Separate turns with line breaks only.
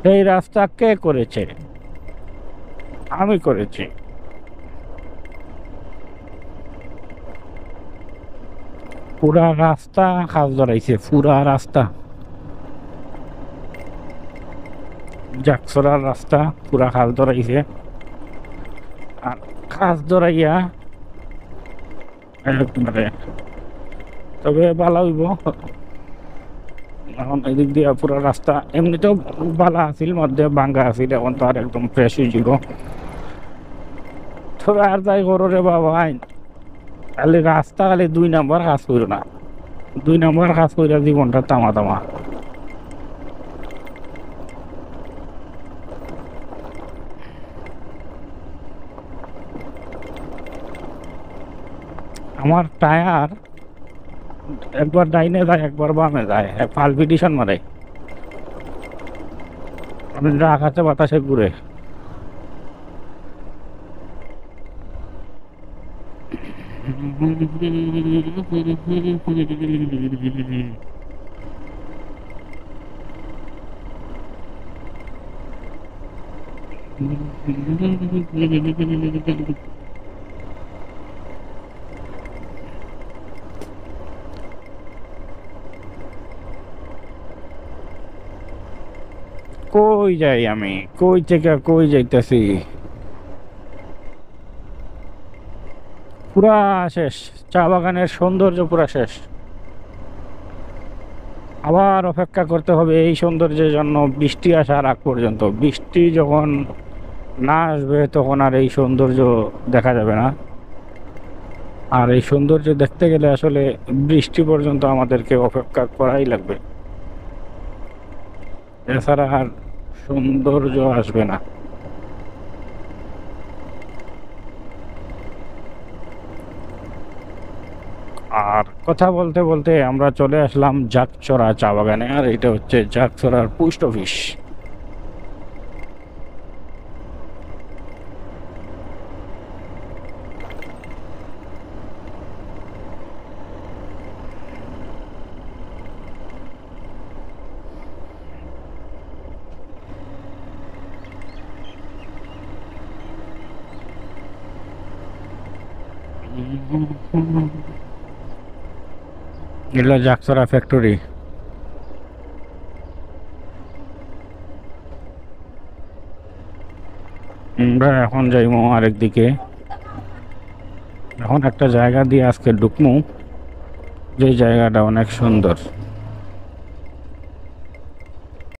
এই রাস্তা কে করেছে? আমি করেছি। পুরা রাস্তা কাজ ধরাইছে, পুরা রাস্তা জাকসরার রাস্তা পুরা কাজ ধরাইছে। আর কাজ ধরাইয়া একবারে, তবে ভালো হইব। এখন এদিক দিয়ে পুরো রাস্তা এমনিতেও ভালো আছিল, মধ্যে ভাঙ্গা আছিল, এখন তো আর একদম ফ্রেশ হয়ে যাব। তবে আর যাই করো রে বাবা, খালি রাস্তা খালি 2 নম্বর কাজ করো না, 2 নম্বর কাজ করে জীবনটা তামা তামা। আমার টায়ার একবার ডাইনে যায় একবার বামে যায়, পালপিটিশন মারে, আমি আকাশে বাতাসে ঘুরে। কই যাই আমি, কই থেকে কই যাইতেছি, পুরা শেষ। চা বাগানের সৌন্দর্য পুরা শেষ। আবার অপেক্ষা করতে হবে এই সৌন্দর্যের জন্য বৃষ্টি আসার আগ পর্যন্ত। বৃষ্টি যখন না আসবে তখন আর এই সৌন্দর্য দেখা যাবে না। আর এই সৌন্দর্য দেখতে গেলে আসলে বৃষ্টি পর্যন্ত আমাদেরকে অপেক্ষা করাই লাগবে, এছাড়া আর সৌন্দর্য আসবে না। আর কথা বলতে বলতে আমরা চলে আসলাম জাকচড়া চা বাগানে, আর এটা হচ্ছে জাকচড়ার পোস্ট অফিস। এগুলো জাকচড়া ফ্যাক্টরি। আমরা এখন যাইমু আরেক দিকে। এখন একটা জায়গা দিয়ে আজকে ঢুকমু, যে জায়গাটা অনেক সুন্দর।